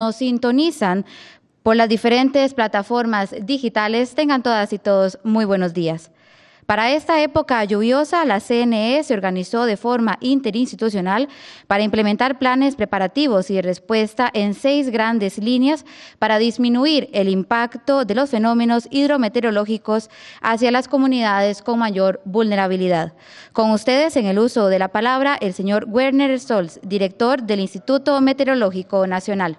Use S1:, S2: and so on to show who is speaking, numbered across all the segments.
S1: nos sintonizan por las diferentes plataformas digitales, tengan todas y todos muy buenos días. Para esta época lluviosa, la CNE se organizó de forma interinstitucional para implementar planes preparativos y de respuesta en 6 grandes líneas para disminuir el impacto de los fenómenos hidrometeorológicos hacia las comunidades con mayor vulnerabilidad. Con ustedes, en el uso de la palabra, el señor Werner Stolz, director del Instituto Meteorológico Nacional.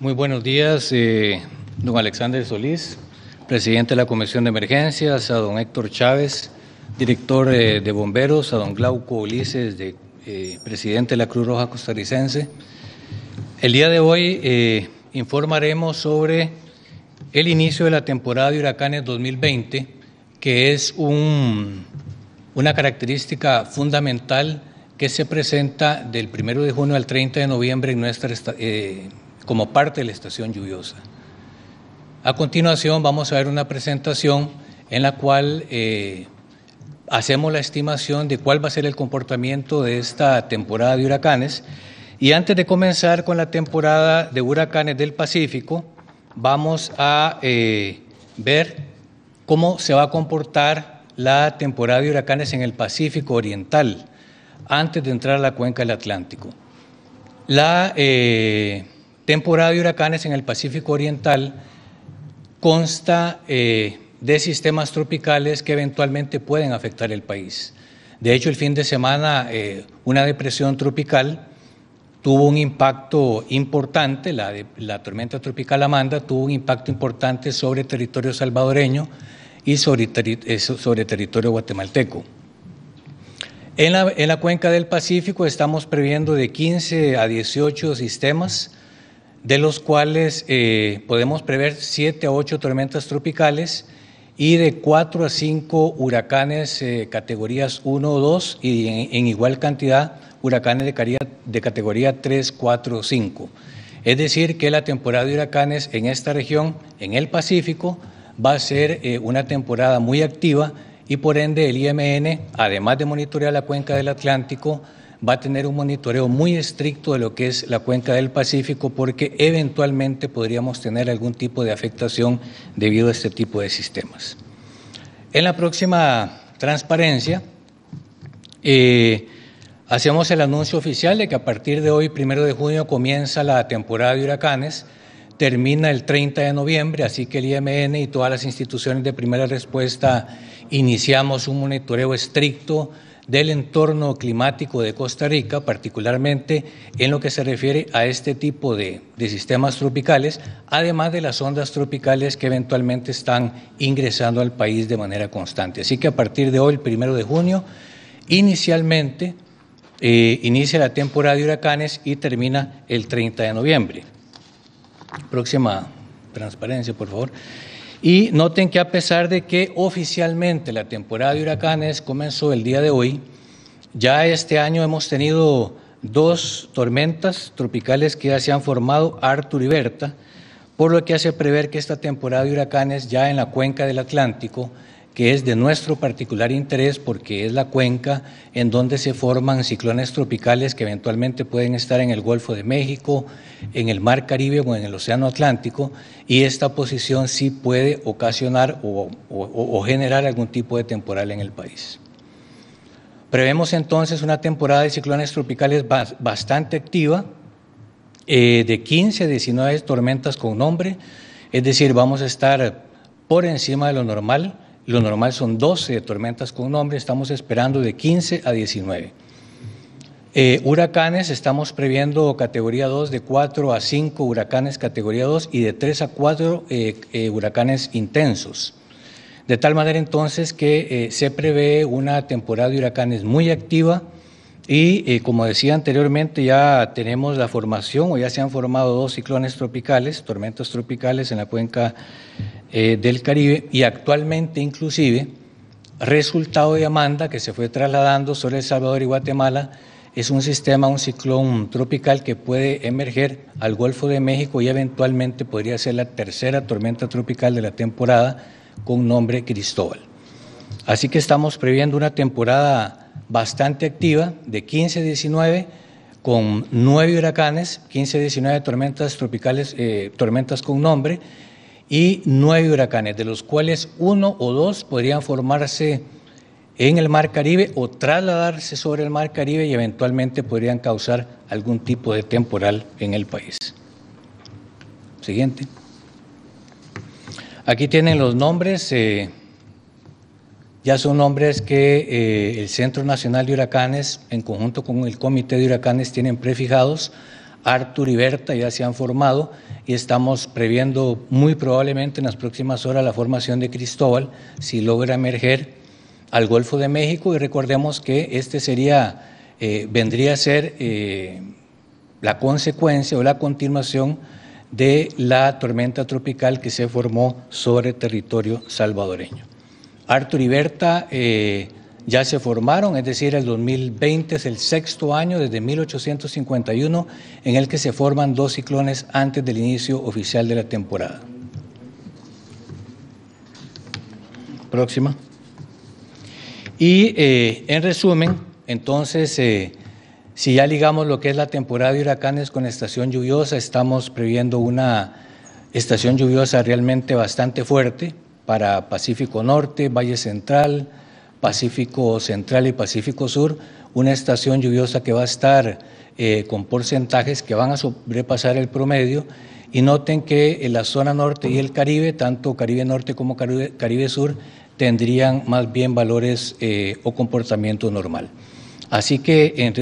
S2: Muy buenos días, don Alexander Solís, presidente de la Comisión de Emergencias, a don Héctor Chávez, director de Bomberos, a don Glauco Ulises, presidente de la Cruz Roja Costarricense. El día de hoy informaremos sobre el inicio de la temporada de huracanes 2020, que es una característica fundamental que se presenta del 1 de junio al 30 de noviembre en nuestra como parte de la estación lluviosa. A continuación vamos a ver una presentación en la cual hacemos la estimación de cuál va a ser el comportamiento de esta temporada de huracanes. Y antes de comenzar con la temporada de huracanes del Pacífico, vamos a ver cómo se va a comportar la temporada de huracanes en el Pacífico Oriental, antes de entrar a la cuenca del Atlántico. La temporada de huracanes en el Pacífico Oriental consta de sistemas tropicales que eventualmente pueden afectar el país. De hecho, el fin de semana una depresión tropical tuvo un impacto importante, la tormenta tropical Amanda tuvo un impacto importante sobre territorio salvadoreño y sobre territorio guatemalteco. En la cuenca del Pacífico estamos previendo de 15 a 18 sistemas, de los cuales podemos prever 7 a 8 tormentas tropicales y de 4 a 5 huracanes categorías 1 o 2 y en igual cantidad huracanes de categoría 3, 4 o 5. Es decir, que la temporada de huracanes en esta región, en el Pacífico, va a ser una temporada muy activa y por ende el IMN, además de monitorear la cuenca del Atlántico, va a tener un monitoreo muy estricto de lo que es la cuenca del Pacífico porque eventualmente podríamos tener algún tipo de afectación debido a este tipo de sistemas. En la próxima transparencia hacemos el anuncio oficial de que a partir de hoy, 1 de junio, comienza la temporada de huracanes, termina el 30 de noviembre, así que el IMN y todas las instituciones de primera respuesta iniciamos un monitoreo estricto del entorno climático de Costa Rica, particularmente en lo que se refiere a este tipo de sistemas tropicales, además de las ondas tropicales que eventualmente están ingresando al país de manera constante. Así que a partir de hoy, el 1 de junio, inicialmente inicia la temporada de huracanes y termina el 30 de noviembre. Próxima transparencia, por favor. Y noten que a pesar de que oficialmente la temporada de huracanes comenzó el día de hoy, ya este año hemos tenido 2 tormentas tropicales que ya se han formado, Arthur y Berta, por lo que hace prever que esta temporada de huracanes ya en la cuenca del Atlántico, que es de nuestro particular interés porque es la cuenca en donde se forman ciclones tropicales que eventualmente pueden estar en el Golfo de México, en el Mar Caribe o en el Océano Atlántico, y esta posición sí puede ocasionar o generar algún tipo de temporal en el país. Prevemos entonces una temporada de ciclones tropicales bastante activa, de 15 a 19 tormentas con nombre, es decir, vamos a estar por encima de lo normal. Lo normal son 12 tormentas con nombre, estamos esperando de 15 a 19. Huracanes, estamos previendo categoría 2 de 4 a 5 huracanes categoría 2 y de 3 a 4 huracanes intensos. De tal manera entonces que se prevé una temporada de huracanes muy activa y como decía anteriormente ya tenemos la formación o ya se han formado 2 ciclones tropicales, tormentas tropicales en la cuenca del Caribe y actualmente inclusive resultado de Amanda que se fue trasladando sobre El Salvador y Guatemala es un ciclón tropical que puede emerger al Golfo de México y eventualmente podría ser la tercera tormenta tropical de la temporada con nombre Cristóbal. Así que estamos previendo una temporada bastante activa de 15-19 con 9 huracanes, 15-19 tormentas tropicales, tormentas con nombre y 9 huracanes, de los cuales 1 o 2 podrían formarse en el Mar Caribe o trasladarse sobre el Mar Caribe y eventualmente podrían causar algún tipo de temporal en el país. Siguiente. Aquí tienen los nombres, ya son nombres que el Centro Nacional de Huracanes, en conjunto con el Comité de Huracanes, tienen prefijados. Artur y Berta ya se han formado y estamos previendo muy probablemente en las próximas horas la formación de Cristóbal, si logra emerger al Golfo de México, y recordemos que este vendría a ser la consecuencia o la continuación de la tormenta tropical que se formó sobre territorio salvadoreño. Artur y Berta ya se formaron, es decir, el 2020 es el 6º año desde 1851 en el que se forman 2 ciclones antes del inicio oficial de la temporada. Próxima. Y en resumen, entonces, si ya ligamos lo que es la temporada de huracanes con estación lluviosa, estamos previendo una estación lluviosa realmente bastante fuerte para Pacífico Norte, Valle Central, Pacífico Central y Pacífico Sur, una estación lluviosa que va a estar con porcentajes que van a sobrepasar el promedio. Y noten que en la zona norte y el Caribe, tanto Caribe Norte como Caribe Sur, tendrían más bien valores o comportamiento normal. Así que,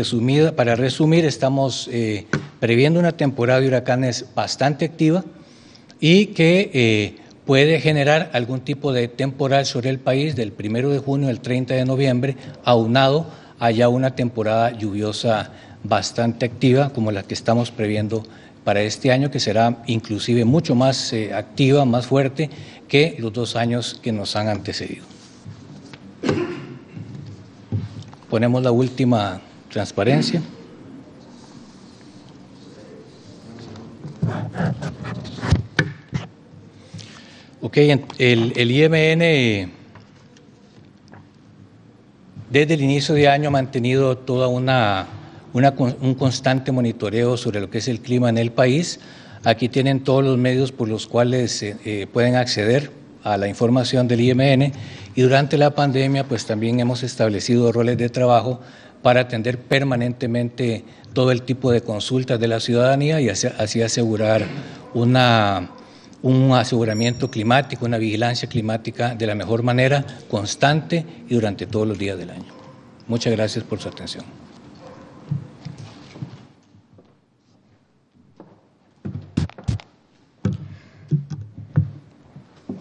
S2: para resumir, estamos previendo una temporada de huracanes bastante activa y que puede generar algún tipo de temporal sobre el país del 1 de junio al 30 de noviembre, aunado a ya una temporada lluviosa bastante activa como la que estamos previendo para este año, que será inclusive mucho más activa, más fuerte que los 2 años que nos han antecedido. Ponemos la última transparencia. Ok, el IMN desde el inicio de año ha mantenido toda un constante monitoreo sobre lo que es el clima en el país. Aquí tienen todos los medios por los cuales pueden acceder a la información del IMN, y durante la pandemia pues también hemos establecido roles de trabajo para atender permanentemente todo el tipo de consultas de la ciudadanía y así asegurar un aseguramiento climático, una vigilancia climática de la mejor manera, constante y durante todos los días del año. Muchas gracias por su atención.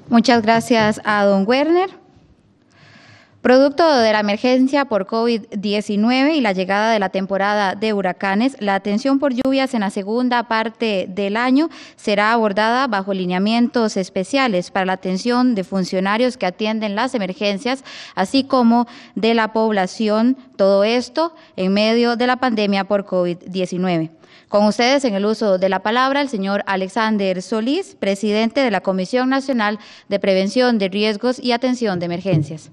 S1: Muchas gracias a don Werner. Producto de la emergencia por COVID-19 y la llegada de la temporada de huracanes, la atención por lluvias en la segunda parte del año será abordada bajo lineamientos especiales para la atención de funcionarios que atienden las emergencias, así como de la población, todo esto en medio de la pandemia por COVID-19. Con ustedes en el uso de la palabra el señor Alexander Solís, presidente de la Comisión Nacional de Prevención de Riesgos y Atención de Emergencias.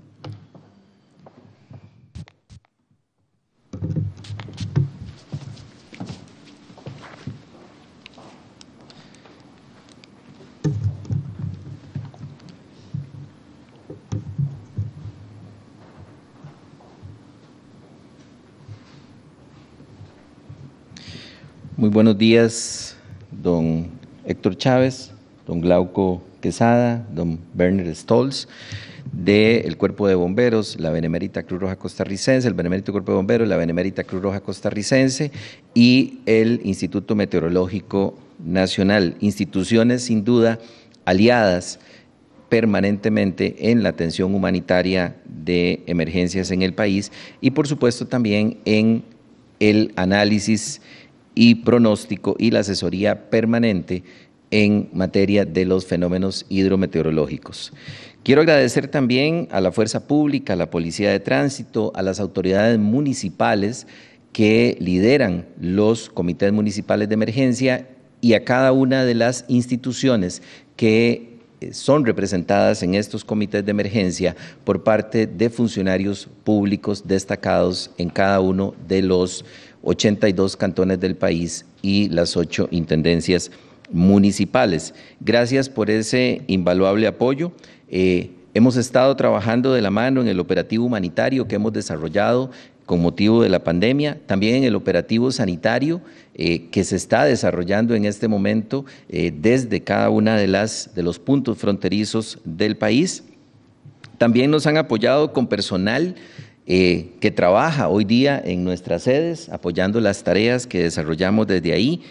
S3: Muy buenos días, don Héctor Chávez, don Glauco Quesada, don Werner Stolz, del Cuerpo de Bomberos, la Benemérita Cruz Roja Costarricense, el Benemérito Cuerpo de Bomberos, la Benemérita Cruz Roja Costarricense y el Instituto Meteorológico Nacional, instituciones sin duda aliadas permanentemente en la atención humanitaria de emergencias en el país y por supuesto también en el análisis y pronóstico y la asesoría permanente en materia de los fenómenos hidrometeorológicos. Quiero agradecer también a la Fuerza Pública, a la Policía de Tránsito, a las autoridades municipales que lideran los comités municipales de emergencia y a cada una de las instituciones que son representadas en estos comités de emergencia por parte de funcionarios públicos destacados en cada uno de los 82 cantones del país y las 8 intendencias municipales. Gracias por ese invaluable apoyo. Hemos estado trabajando de la mano en el operativo humanitario que hemos desarrollado con motivo de la pandemia, también en el operativo sanitario que se está desarrollando en este momento desde cada una de los puntos fronterizos del país. También nos han apoyado con personal que trabaja hoy día en nuestras sedes, apoyando las tareas que desarrollamos desde ahí,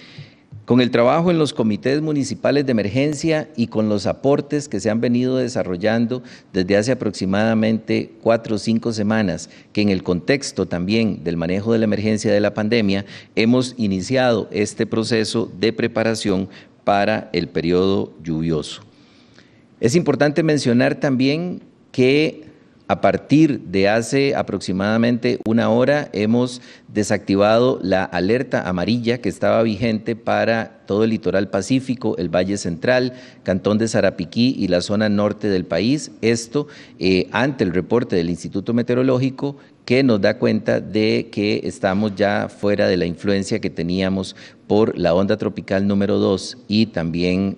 S3: con el trabajo en los comités municipales de emergencia y con los aportes que se han venido desarrollando desde hace aproximadamente 4 o 5 semanas, que en el contexto también del manejo de la emergencia de la pandemia, hemos iniciado este proceso de preparación para el periodo lluvioso. Es importante mencionar también que a partir de hace aproximadamente 1 hora hemos desactivado la alerta amarilla que estaba vigente para todo el litoral pacífico, el Valle Central, Cantón de Sarapiquí y la zona norte del país. Esto ante el reporte del Instituto Meteorológico que nos da cuenta de que estamos ya fuera de la influencia que teníamos por la onda tropical número 2 y también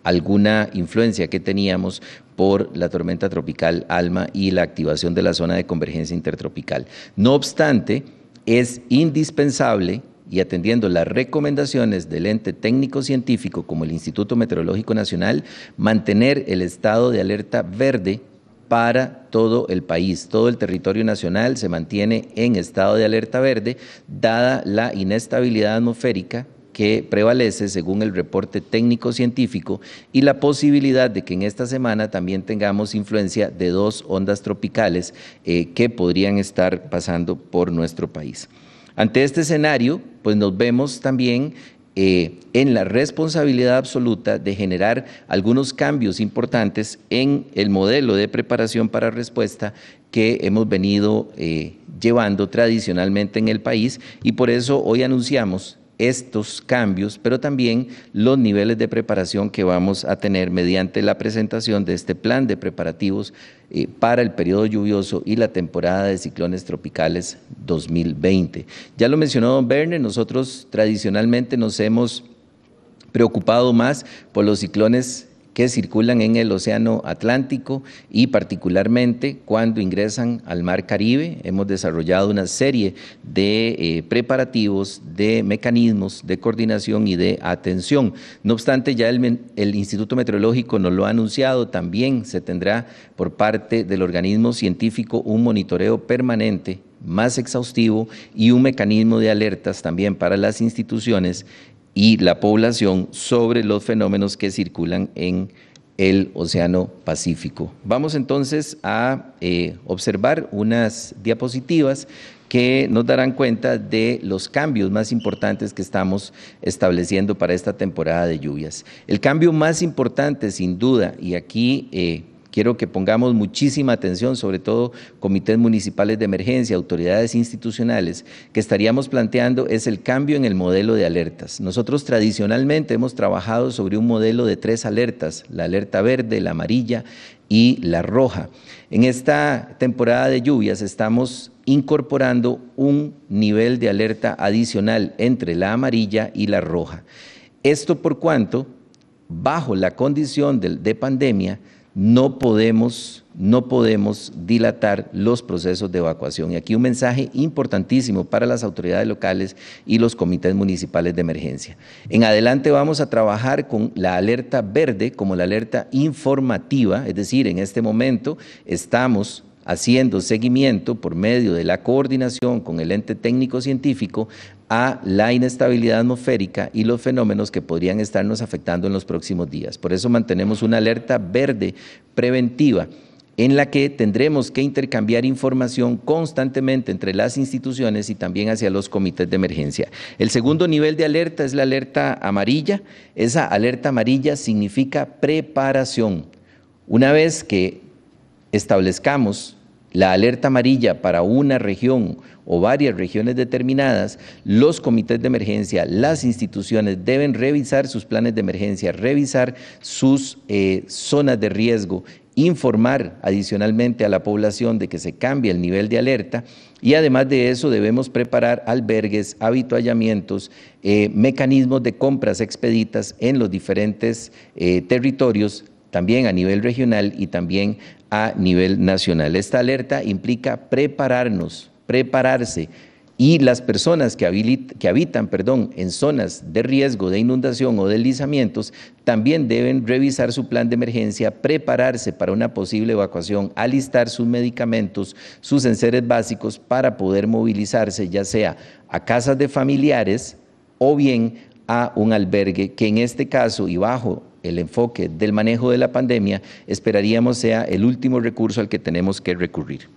S3: alguna influencia que teníamos por la tormenta tropical Alma y la activación de la zona de convergencia intertropical. No obstante, es indispensable, y atendiendo las recomendaciones del ente técnico científico como el Instituto Meteorológico Nacional, mantener el estado de alerta verde para todo el país. Todo el territorio nacional se mantiene en estado de alerta verde, dada la inestabilidad atmosférica que prevalece según el reporte técnico científico y la posibilidad de que en esta semana también tengamos influencia de 2 ondas tropicales que podrían estar pasando por nuestro país. Ante este escenario, pues nos vemos también en la responsabilidad absoluta de generar algunos cambios importantes en el modelo de preparación para respuesta que hemos venido llevando tradicionalmente en el país, y por eso hoy anunciamos estos cambios, pero también los niveles de preparación que vamos a tener mediante la presentación de este plan de preparativos para el periodo lluvioso y la temporada de ciclones tropicales 2020. Ya lo mencionó don Werner, nosotros tradicionalmente nos hemos preocupado más por los ciclones que circulan en el Océano Atlántico y particularmente cuando ingresan al Mar Caribe. Hemos desarrollado una serie de preparativos, de mecanismos de coordinación y de atención. No obstante, ya el Instituto Meteorológico nos lo ha anunciado, también se tendrá por parte del organismo científico un monitoreo permanente, más exhaustivo y un mecanismo de alertas también para las instituciones y la población sobre los fenómenos que circulan en el Océano Pacífico. Vamos entonces a observar unas diapositivas que nos darán cuenta de los cambios más importantes que estamos estableciendo para esta temporada de lluvias. El cambio más importante, sin duda, y aquí quiero que pongamos muchísima atención, sobre todo comités municipales de emergencia, autoridades institucionales, que estaríamos planteando es el cambio en el modelo de alertas. Nosotros tradicionalmente hemos trabajado sobre un modelo de 3 alertas, la alerta verde, la amarilla y la roja. En esta temporada de lluvias estamos incorporando un nivel de alerta adicional entre la amarilla y la roja. Esto por cuanto, bajo la condición de pandemia, no podemos dilatar los procesos de evacuación. Y aquí un mensaje importantísimo para las autoridades locales y los comités municipales de emergencia. En adelante vamos a trabajar con la alerta verde como la alerta informativa, es decir, en este momento estamos haciendo seguimiento por medio de la coordinación con el ente técnico científico a la inestabilidad atmosférica y los fenómenos que podrían estarnos afectando en los próximos días. Por eso mantenemos una alerta verde preventiva en la que tendremos que intercambiar información constantemente entre las instituciones y también hacia los comités de emergencia. El segundo nivel de alerta es la alerta amarilla. Esa alerta amarilla significa preparación. Una vez que establezcamos la alerta amarilla para una región o varias regiones determinadas, los comités de emergencia, las instituciones deben revisar sus planes de emergencia, revisar sus zonas de riesgo, informar adicionalmente a la población de que se cambia el nivel de alerta y además de eso debemos preparar albergues, habituallamientos, mecanismos de compras expeditas en los diferentes territorios, también a nivel regional y también a nivel nacional. Esta alerta implica prepararse, y las personas que habitan en zonas de riesgo de inundación o deslizamientos también deben revisar su plan de emergencia, prepararse para una posible evacuación, alistar sus medicamentos, sus enseres básicos para poder movilizarse ya sea a casas de familiares o bien a un albergue que en este caso y bajo el enfoque del manejo de la pandemia esperaríamos sea el último recurso al que tenemos que recurrir.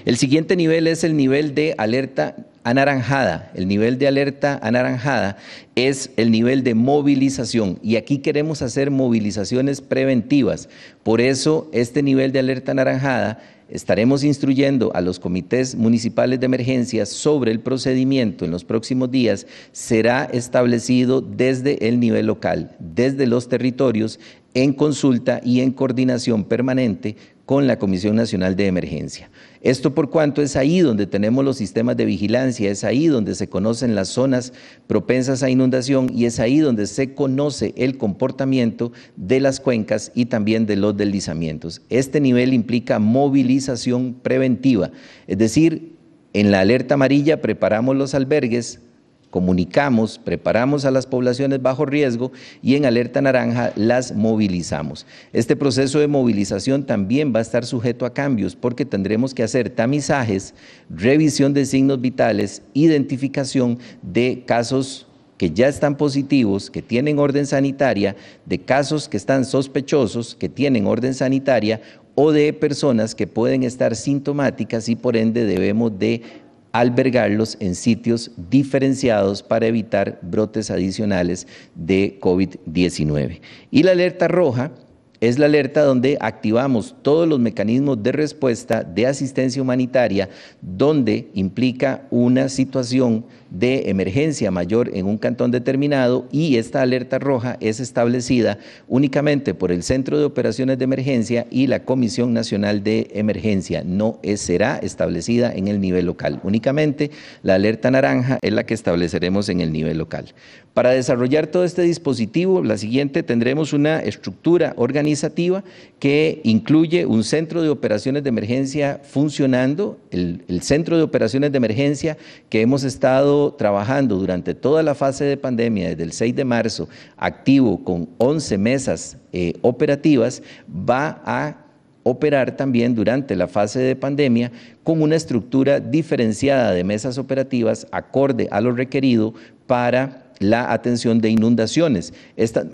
S3: El siguiente nivel es el nivel de alerta anaranjada. El nivel de alerta anaranjada es el nivel de movilización y aquí queremos hacer movilizaciones preventivas. Por eso este nivel de alerta anaranjada estaremos instruyendo a los comités municipales de emergencia sobre el procedimiento en los próximos días. Será establecido desde el nivel local, desde los territorios, en consulta y en coordinación permanente con la Comisión Nacional de Emergencia. Esto por cuanto es ahí donde tenemos los sistemas de vigilancia, es ahí donde se conocen las zonas propensas a inundación y es ahí donde se conoce el comportamiento de las cuencas y también de los deslizamientos. Este nivel implica movilización preventiva, es decir, en la alerta amarilla preparamos los albergues, comunicamos, preparamos a las poblaciones bajo riesgo y en alerta naranja las movilizamos. Este proceso de movilización también va a estar sujeto a cambios porque tendremos que hacer tamizajes, revisión de signos vitales, identificación de casos que ya están positivos, que tienen orden sanitaria, de casos que están sospechosos, que tienen orden sanitaria o de personas que pueden estar sintomáticas y por ende debemos de albergarlos en sitios diferenciados para evitar brotes adicionales de COVID-19. Y la alerta roja es la alerta donde activamos todos los mecanismos de respuesta de asistencia humanitaria, donde implica una situación de emergencia mayor en un cantón determinado y esta alerta roja es establecida únicamente por el Centro de Operaciones de Emergencia y la Comisión Nacional de Emergencia. No será establecida en el nivel local. Únicamente la alerta naranja es la que estableceremos en el nivel local. Para desarrollar todo este dispositivo, la siguiente tendremos una estructura organizativa que incluye un centro de operaciones de emergencia funcionando, el centro de operaciones de emergencia que hemos estado trabajando durante toda la fase de pandemia, desde el 6 de marzo, activo con 11 mesas operativas, va a operar también durante la fase de pandemia con una estructura diferenciada de mesas operativas acorde a lo requerido para la atención de inundaciones. Estas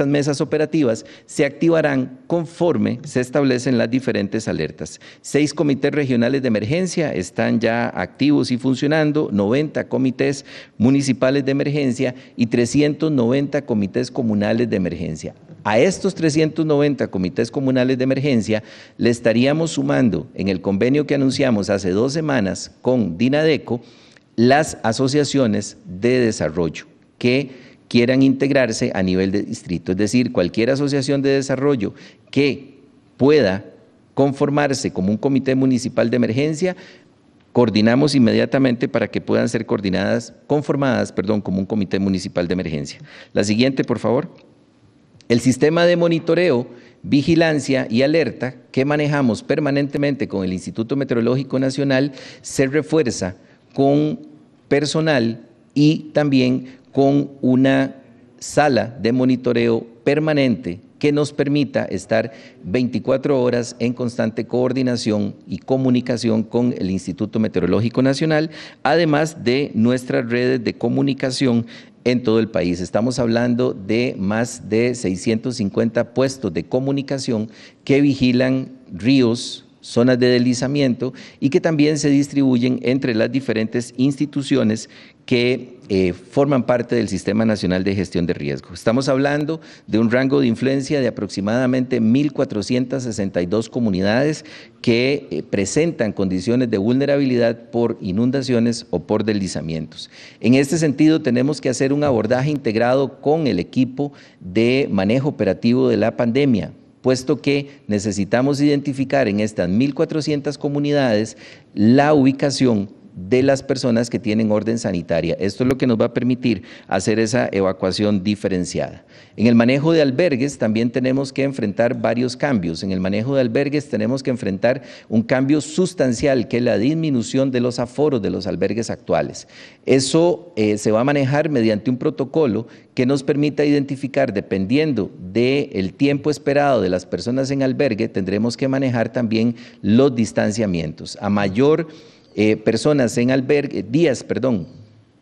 S3: mesas operativas se activarán conforme se establecen las diferentes alertas. 6 comités regionales de emergencia están ya activos y funcionando, 90 comités municipales de emergencia y 390 comités comunales de emergencia. A estos 390 comités comunales de emergencia le estaríamos sumando en el convenio que anunciamos hace 2 semanas con Dinadeco las asociaciones de desarrollo que quieran integrarse a nivel de distrito, es decir, cualquier asociación de desarrollo que pueda conformarse como un comité municipal de emergencia, coordinamos inmediatamente para que puedan ser conformadas como un comité municipal de emergencia. La siguiente, por favor. El sistema de monitoreo, vigilancia y alerta que manejamos permanentemente con el Instituto Meteorológico Nacional se refuerza con personal y también con una sala de monitoreo permanente que nos permita estar 24 horas en constante coordinación y comunicación con el Instituto Meteorológico Nacional, además de nuestras redes de comunicación en todo el país. Estamos hablando de más de 650 puestos de comunicación que vigilan ríos, zonas de deslizamiento y que también se distribuyen entre las diferentes instituciones que forman parte del Sistema Nacional de Gestión de Riesgo. Estamos hablando de un rango de influencia de aproximadamente 1.462 comunidades que presentan condiciones de vulnerabilidad por inundaciones o por deslizamientos. En este sentido, tenemos que hacer un abordaje integrado con el equipo de manejo operativo de la pandemia, puesto que necesitamos identificar en estas 1.400 comunidades la ubicación de las personas que tienen orden sanitaria. Esto es lo que nos va a permitir hacer esa evacuación diferenciada. En el manejo de albergues también tenemos que enfrentar varios cambios. En el manejo de albergues tenemos que enfrentar un cambio sustancial, que es la disminución de los aforos de los albergues actuales. Eso se va a manejar mediante un protocolo que nos permita identificar, dependiendo del tiempo esperado de las personas en albergue, tendremos que manejar también los distanciamientos. A mayor días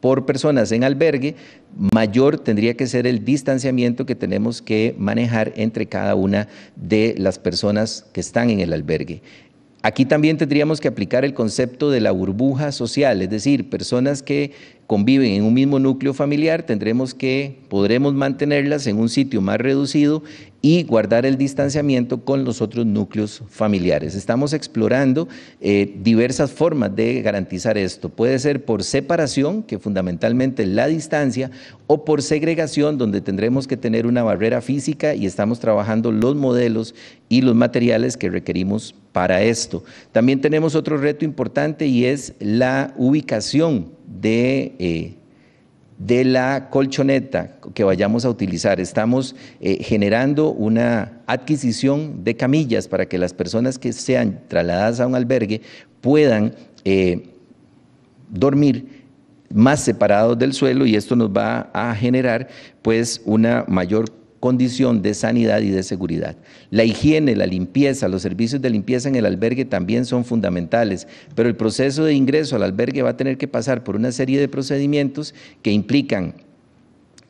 S3: por personas en albergue, mayor tendría que ser el distanciamiento que tenemos que manejar entre cada una de las personas que están en el albergue. Aquí también tendríamos que aplicar el concepto de la burbuja social, es decir, personas que conviven en un mismo núcleo familiar, podremos mantenerlas en un sitio más reducido y guardar el distanciamiento con los otros núcleos familiares. Estamos explorando diversas formas de garantizar esto. Puede ser por separación, que fundamentalmente es la distancia, o por segregación, donde tendremos que tener una barrera física y estamos trabajando los modelos y los materiales que requerimos para esto. También tenemos otro reto importante y es la ubicación de la colchoneta que vayamos a utilizar. Estamos generando una adquisición de camillas para que las personas que sean trasladadas a un albergue puedan dormir más separados del suelo, y esto nos va a generar pues una mayor condición de sanidad y de seguridad. La higiene, la limpieza, los servicios de limpieza en el albergue también son fundamentales, pero el proceso de ingreso al albergue va a tener que pasar por una serie de procedimientos que implican,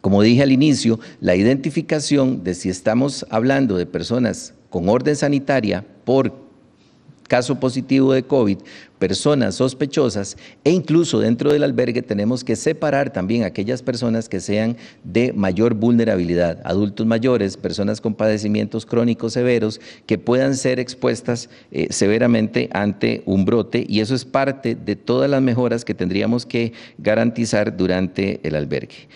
S3: como dije al inicio, la identificación de si estamos hablando de personas con orden sanitaria por caso positivo de COVID, personas sospechosas, e incluso dentro del albergue tenemos que separar también aquellas personas que sean de mayor vulnerabilidad, adultos mayores, personas con padecimientos crónicos severos que puedan ser expuestas severamente ante un brote, y eso es parte de todas las mejoras que tendríamos que garantizar durante el albergue.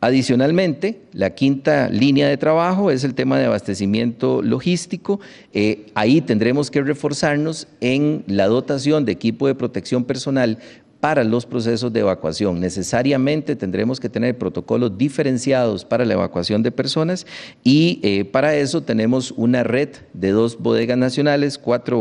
S3: Adicionalmente, la quinta línea de trabajo es el tema de abastecimiento logístico. Ahí tendremos que reforzarnos en la dotación de equipo de protección personal para los procesos de evacuación. Necesariamente tendremos que tener protocolos diferenciados para la evacuación de personas, y para eso tenemos una red de 2 bodegas nacionales, 5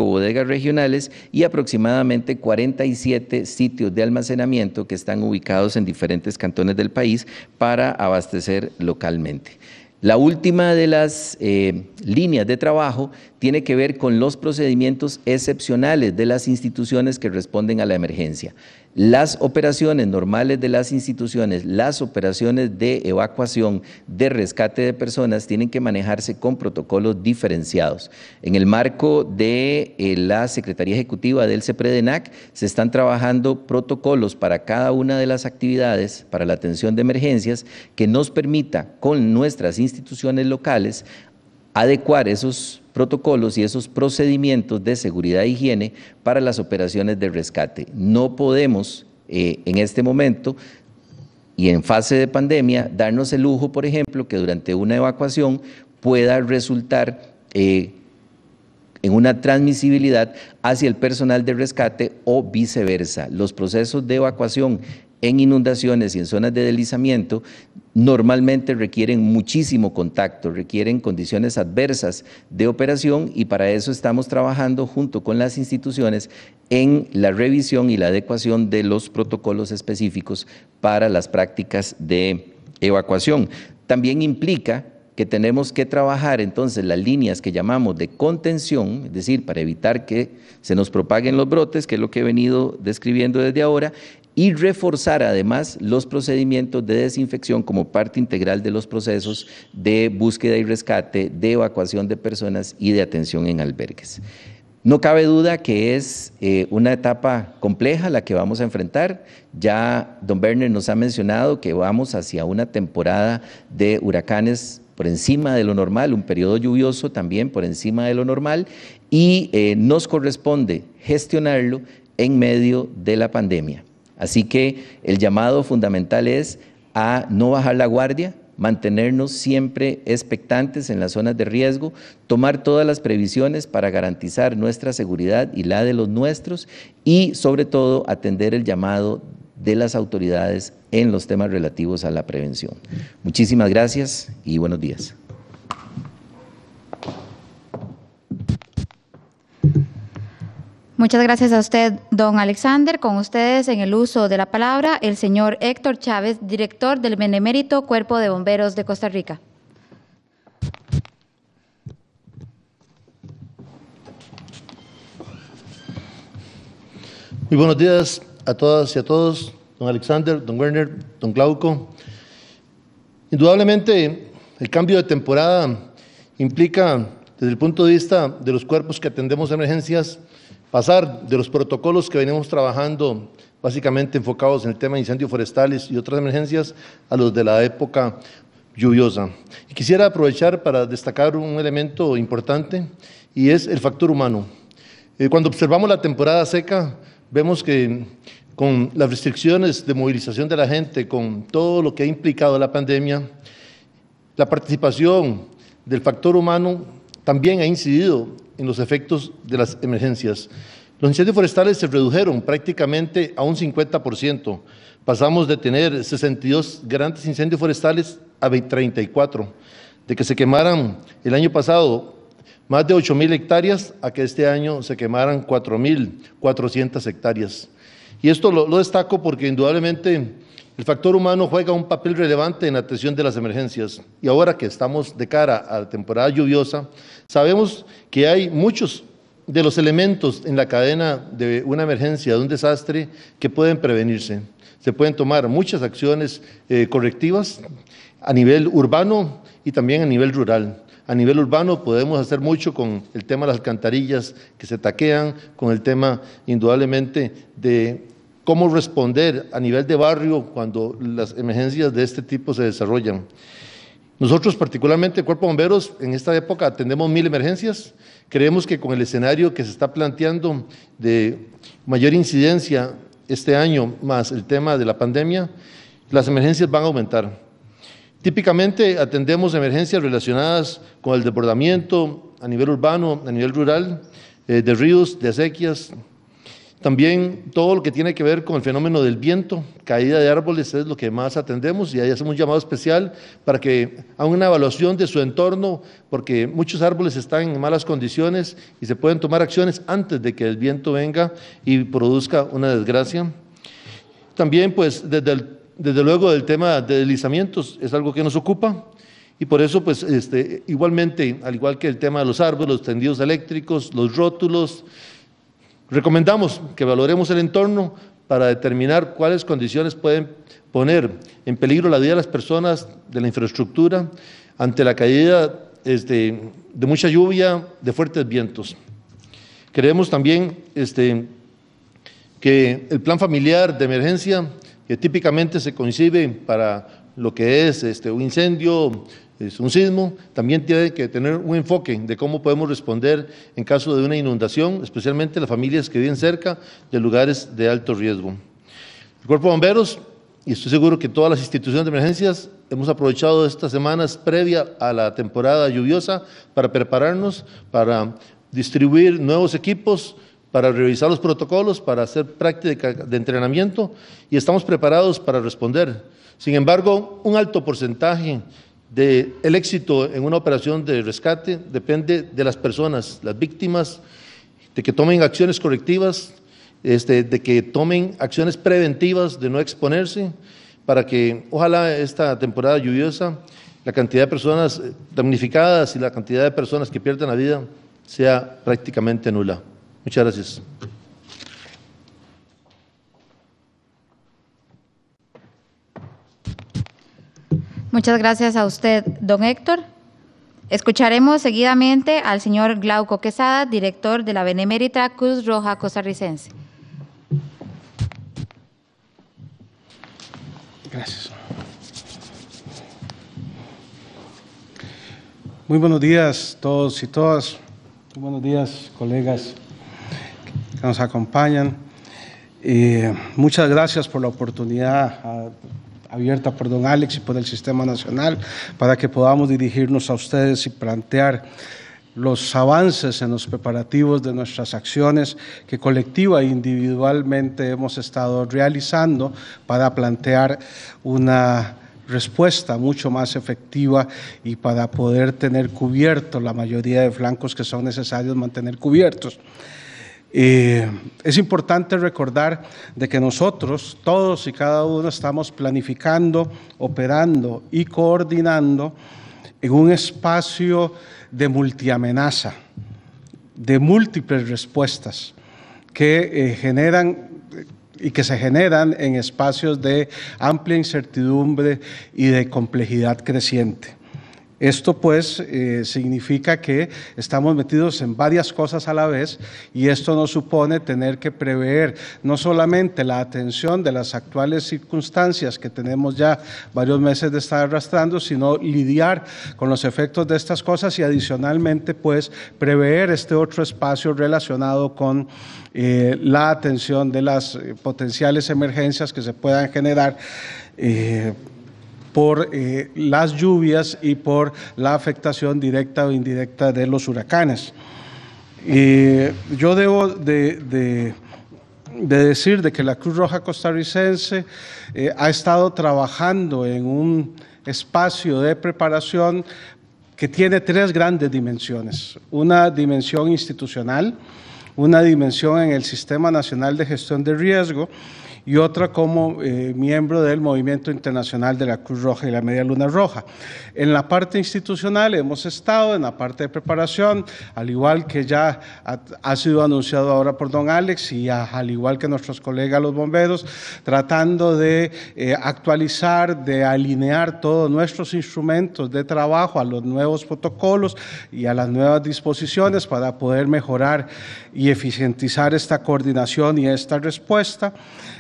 S3: bodegas regionales y aproximadamente 47 sitios de almacenamiento que están ubicados en diferentes cantones del país para abastecer localmente. La última de las líneas de trabajo tiene que ver con los procedimientos excepcionales de las instituciones que responden a la emergencia. Las operaciones normales de las instituciones, las operaciones de evacuación, de rescate de personas, tienen que manejarse con protocolos diferenciados. En el marco de la Secretaría Ejecutiva del CEPREDENAC se están trabajando protocolos para cada una de las actividades para la atención de emergencias que nos permita con nuestras instituciones locales adecuar esos protocolos y esos procedimientos de seguridad e higiene para las operaciones de rescate. No podemos en este momento y en fase de pandemia darnos el lujo, por ejemplo, que durante una evacuación pueda resultar en una transmisibilidad hacia el personal de rescate o viceversa. Los procesos de evacuación en inundaciones y en zonas de deslizamiento normalmente requieren muchísimo contacto, requieren condiciones adversas de operación, y para eso estamos trabajando junto con las instituciones en la revisión y la adecuación de los protocolos específicos para las prácticas de evacuación. También implica que tenemos que trabajar entonces las líneas que llamamos de contención, es decir, para evitar que se nos propaguen los brotes, que es lo que he venido describiendo desde ahora, y reforzar además los procedimientos de desinfección como parte integral de los procesos de búsqueda y rescate, de evacuación de personas y de atención en albergues. No cabe duda que es una etapa compleja la que vamos a enfrentar. Ya don Werner nos ha mencionado que vamos hacia una temporada de huracanes por encima de lo normal, un periodo lluvioso también por encima de lo normal, y nos corresponde gestionarlo en medio de la pandemia. Así que el llamado fundamental es a no bajar la guardia, mantenernos siempre expectantes en las zonas de riesgo, tomar todas las previsiones para garantizar nuestra seguridad y la de los nuestros y sobre todo atender el llamado de las autoridades en los temas relativos a la prevención. Muchísimas gracias y buenos días.
S1: Muchas gracias a usted, don Alexander. Con ustedes en el uso de la palabra, el señor Héctor Chávez, director del Benemérito Cuerpo de Bomberos de Costa Rica.
S4: Muy buenos días a todas y a todos, don Alexander, don Werner, don Glauco. Indudablemente, el cambio de temporada implica, desde el punto de vista de los cuerpos que atendemos emergencias, pasar de los protocolos que venimos trabajando, básicamente enfocados en el tema de incendios forestales y otras emergencias, a los de la época lluviosa. Y quisiera aprovechar para destacar un elemento importante, y es el factor humano. Cuando observamos la temporada seca, vemos que con las restricciones de movilización de la gente, con todo lo que ha implicado la pandemia, la participación del factor humano también ha incidido en los efectos de las emergencias. Los incendios forestales se redujeron prácticamente a un 50%. Pasamos de tener 62 grandes incendios forestales a 34. De que se quemaran el año pasado más de 8.000 hectáreas a que este año se quemaran 4.400 hectáreas. Y esto lo destaco porque indudablemente el factor humano juega un papel relevante en la atención de las emergencias. Y ahora que estamos de cara a la temporada lluviosa, sabemos que hay muchos de los elementos en la cadena de una emergencia, de un desastre, que pueden prevenirse. Se pueden tomar muchas acciones correctivas a nivel urbano y también a nivel rural. A nivel urbano podemos hacer mucho con el tema de las alcantarillas que se taquean, con el tema indudablemente de cómo responder a nivel de barrio cuando las emergencias de este tipo se desarrollan. Nosotros particularmente, el Cuerpo de Bomberos, en esta época atendemos 1.000 emergencias. Creemos que con el escenario que se está planteando de mayor incidencia este año, más el tema de la pandemia, las emergencias van a aumentar. Típicamente atendemos emergencias relacionadas con el desbordamiento a nivel urbano, a nivel rural, de ríos, de acequias. También todo lo que tiene que ver con el fenómeno del viento, caída de árboles es lo que más atendemos y ahí hacemos un llamado especial para que hagan una evaluación de su entorno porque muchos árboles están en malas condiciones y se pueden tomar acciones antes de que el viento venga y produzca una desgracia. También pues desde luego el tema de deslizamientos es algo que nos ocupa y por eso pues igualmente, al igual que el tema de los árboles, los tendidos eléctricos, los rótulos, recomendamos que valoremos el entorno para determinar cuáles condiciones pueden poner en peligro la vida de las personas, de la infraestructura, ante la caída de mucha lluvia, de fuertes vientos. Creemos también que el plan familiar de emergencia, que típicamente se concibe para lo que es un incendio, es un sismo, también tiene que tener un enfoque de cómo podemos responder en caso de una inundación, especialmente las familias que viven cerca de lugares de alto riesgo. El Cuerpo de Bomberos, y estoy seguro que todas las instituciones de emergencias, hemos aprovechado estas semanas previa a la temporada lluviosa para prepararnos, para distribuir nuevos equipos, para revisar los protocolos, para hacer práctica de entrenamiento y estamos preparados para responder. Sin embargo, un alto porcentaje del éxito en una operación de rescate depende de las personas, las víctimas, de que tomen acciones correctivas, de que tomen acciones preventivas de no exponerse, para que ojalá esta temporada lluviosa la cantidad de personas damnificadas y la cantidad de personas que pierden la vida sea prácticamente nula. Muchas gracias.
S1: Muchas gracias a usted, don Héctor. Escucharemos seguidamente al señor Glauco Quesada, director de la Benemérita Cruz Roja Costarricense.
S5: Gracias. Muy buenos días todos y todas. Muy buenos días, colegas que nos acompañan. Muchas gracias por la oportunidad abierta por don Alex y por el Sistema Nacional para que podamos dirigirnos a ustedes y plantear los avances en los preparativos de nuestras acciones que colectiva e individualmente hemos estado realizando para plantear una respuesta mucho más efectiva y para poder tener cubierto la mayoría de flancos que son necesarios mantener cubiertos. Es importante recordar de que nosotros, todos y cada uno, estamos planificando, operando y coordinando en un espacio de multiamenaza, de múltiples respuestas que se generan en espacios de amplia incertidumbre y de complejidad creciente. Esto pues significa que estamos metidos en varias cosas a la vez y esto nos supone tener que prever no solamente la atención de las actuales circunstancias que tenemos ya varios meses de estar arrastrando, sino lidiar con los efectos de estas cosas y adicionalmente pues prever este otro espacio relacionado con la atención de las potenciales emergencias que se puedan generar por las lluvias y por la afectación directa o indirecta de los huracanes. Yo debo de decir de que la Cruz Roja Costarricense ha estado trabajando en un espacio de preparación que tiene tres grandes dimensiones: una dimensión institucional, una dimensión en el Sistema Nacional de Gestión de Riesgo y otra como miembro del Movimiento Internacional de la Cruz Roja y la Media Luna Roja. En la parte institucional hemos estado en la parte de preparación, al igual que ya ha sido anunciado ahora por don Alex y al igual que nuestros colegas los bomberos, tratando de actualizar, de alinear todos nuestros instrumentos de trabajo a los nuevos protocolos y a las nuevas disposiciones para poder mejorar y eficientizar esta coordinación y esta respuesta.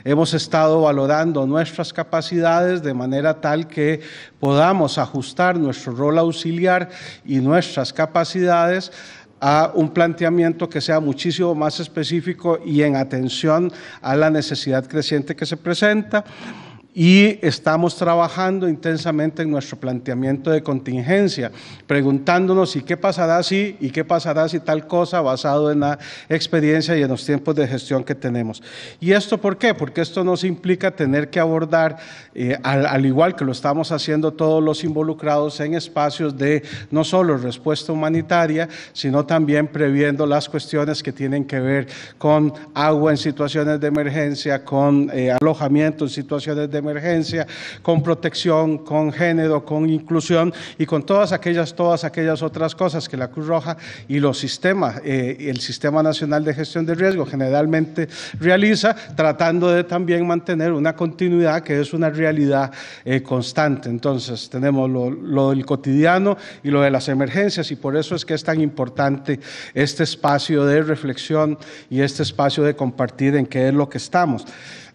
S5: Hemos estado valorando nuestras capacidades de manera tal que podamos ajustar nuestro rol auxiliar y nuestras capacidades a un planteamiento que sea muchísimo más específico y en atención a la necesidad creciente que se presenta. Y estamos trabajando intensamente en nuestro planteamiento de contingencia, preguntándonos ¿y qué pasará si? ¿Y qué pasará si tal cosa? Basado en la experiencia y en los tiempos de gestión que tenemos. ¿Y esto por qué? Porque esto nos implica tener que abordar, al igual que lo estamos haciendo todos los involucrados, en espacios de no solo respuesta humanitaria, sino también previendo las cuestiones que tienen que ver con agua en situaciones de emergencia, con alojamiento en situaciones de emergencia, con protección, con género, con inclusión y con todas aquellas otras cosas que la Cruz Roja y los sistemas, el Sistema Nacional de Gestión de Riesgo generalmente realiza, tratando de también mantener una continuidad que es una realidad constante. Entonces tenemos lo del cotidiano y lo de las emergencias y por eso es que es tan importante este espacio de reflexión y este espacio de compartir en qué es lo que estamos.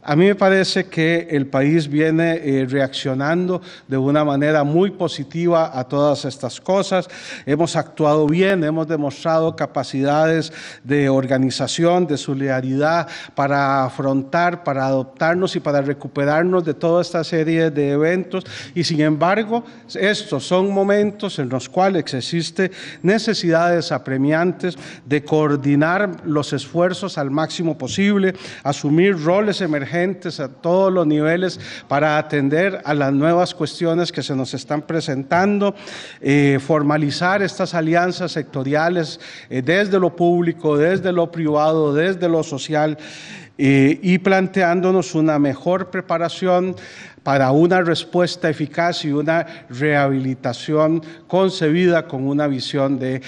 S5: A mí me parece que el país viene reaccionando de una manera muy positiva a todas estas cosas. Hemos actuado bien, hemos demostrado capacidades de organización, de solidaridad para afrontar, para adoptarnos y para recuperarnos de toda esta serie de eventos. Y sin embargo, estos son momentos en los cuales existen necesidades apremiantes de coordinar los esfuerzos al máximo posible, asumir roles emergentes a todos los niveles para atender a las nuevas cuestiones que se nos están presentando, formalizar estas alianzas sectoriales desde lo público, desde lo privado, desde lo social y planteándonos una mejor preparación para una respuesta eficaz y una rehabilitación concebida con una visión de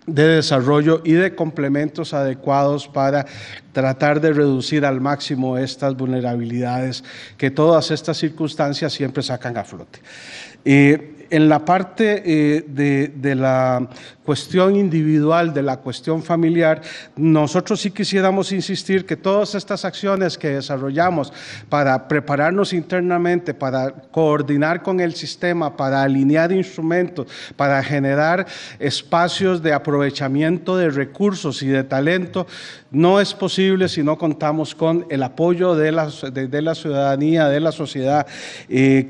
S5: de desarrollo y de complementos adecuados para tratar de reducir al máximo estas vulnerabilidades que todas estas circunstancias siempre sacan a flote. En la parte de la cuestión individual, de la cuestión familiar, nosotros sí quisiéramos insistir que todas estas acciones que desarrollamos para prepararnos internamente, para coordinar con el sistema, para alinear instrumentos, para generar espacios de aprovechamiento de recursos y de talento, no es posible si no contamos con el apoyo de la ciudadanía, de la sociedad,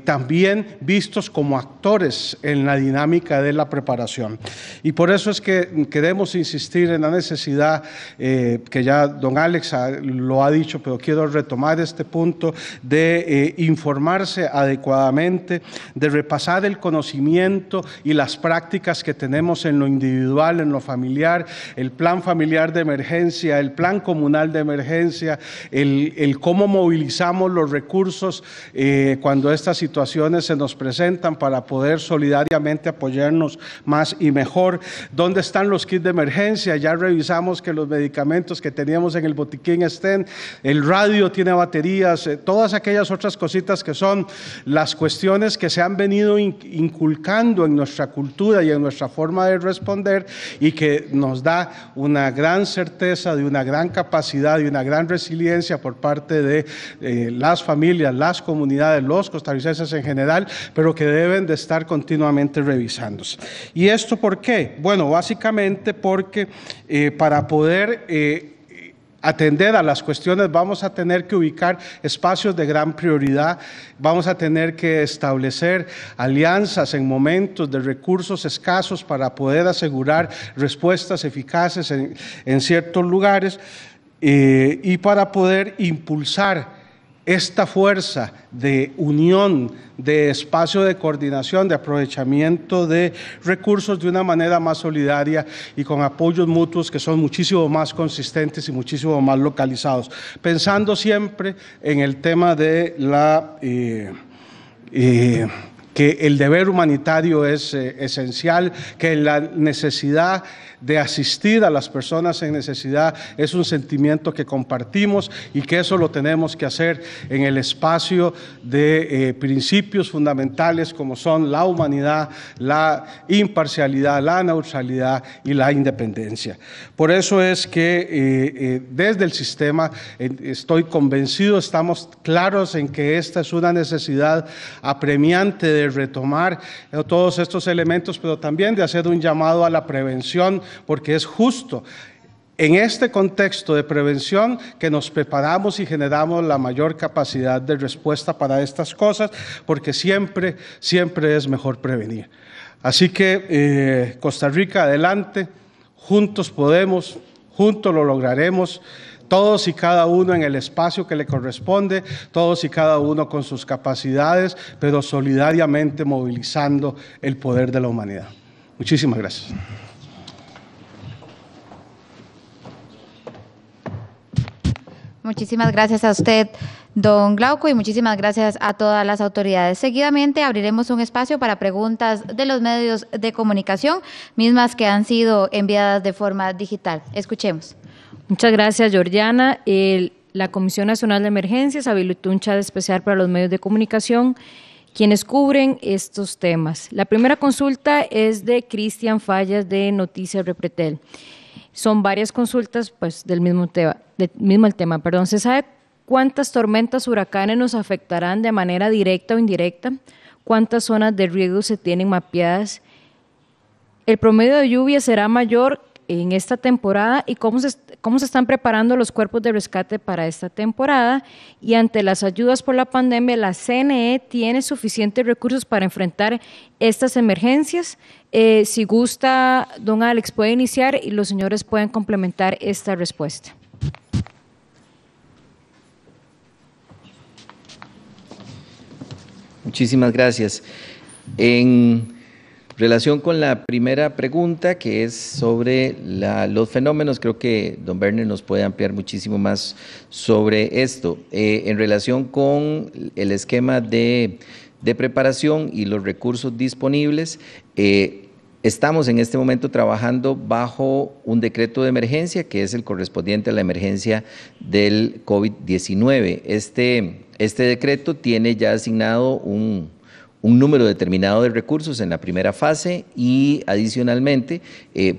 S5: también vistos como actores en la dinámica de la preparación. Y por eso es que queremos insistir en la necesidad, que ya don Alex lo ha dicho, pero quiero retomar este punto, de informarse adecuadamente, de repasar el conocimiento y las prácticas que tenemos en lo individual, en lo familiar, el plan familiar de emergencia, el plan comunal de emergencia, el cómo movilizamos los recursos cuando estas situaciones se nos presentan para poder solidariamente apoyarnos más y mejor. ¿Dónde están los kits de emergencia? Ya revisamos que los medicamentos que teníamos en el botiquín estén, el radio tiene baterías, todas aquellas otras cositas que son las cuestiones que se han venido inculcando en nuestra cultura y en nuestra forma de responder y que nos da una gran certeza de una gran capacidad y una gran resiliencia por parte de las familias, las comunidades, los costarricenses en general, pero que deben de estar continuamente revisándose. ¿Y esto por qué? Bueno, básicamente porque para poder atender a las cuestiones vamos a tener que ubicar espacios de gran prioridad, vamos a tener que establecer alianzas en momentos de recursos escasos para poder asegurar respuestas eficaces en ciertos lugares y para poder impulsar esta fuerza de unión, de espacio de coordinación, de aprovechamiento de recursos de una manera más solidaria y con apoyos mutuos que son muchísimo más consistentes y muchísimo más localizados, pensando siempre en el tema de que el deber humanitario es esencial, que la necesidad de asistir a las personas en necesidad es un sentimiento que compartimos y que eso lo tenemos que hacer en el espacio de principios fundamentales como son la humanidad, la imparcialidad, la neutralidad y la independencia. Por eso es que desde el sistema estoy convencido, estamos claros en que esta es una necesidad apremiante de retomar todos estos elementos, pero también de hacer un llamado a la prevención, porque es justo en este contexto de prevención que nos preparamos y generamos la mayor capacidad de respuesta para estas cosas, porque siempre es mejor prevenir. Así que Costa Rica, adelante, juntos podemos, juntos lo lograremos, todos y cada uno en el espacio que le corresponde, todos y cada uno con sus capacidades, pero solidariamente movilizando el poder de la humanidad. Muchísimas gracias.
S1: Muchísimas gracias a usted, don Glauco, y muchísimas gracias a todas las autoridades. Seguidamente abriremos un espacio para preguntas de los medios de comunicación, mismas que han sido enviadas de forma digital. Escuchemos.
S6: Muchas gracias, Georgiana. La Comisión Nacional de Emergencias habilitó un chat especial para los medios de comunicación, quienes cubren estos temas. La primera consulta es de Cristian Fallas, de Noticias Repretel. Son varias consultas pues, del mismo tema. ¿Se sabe cuántas tormentas, huracanes nos afectarán de manera directa o indirecta? ¿Cuántas zonas de riesgo se tienen mapeadas? ¿El promedio de lluvia será mayor en esta temporada? ¿Y cómo se están preparando los cuerpos de rescate para esta temporada? Y ante las ayudas por la pandemia, ¿la CNE tiene suficientes recursos para enfrentar estas emergencias? Si gusta, don Alex puede iniciar y los señores pueden complementar esta respuesta.
S3: Muchísimas gracias. En relación con la primera pregunta, que es sobre los fenómenos, creo que don Werner nos puede ampliar muchísimo más sobre esto. En relación con el esquema de preparación y los recursos disponibles, Estamos en este momento trabajando bajo un decreto de emergencia que es el correspondiente a la emergencia del COVID-19. Este decreto tiene ya asignado un número determinado de recursos en la primera fase y adicionalmente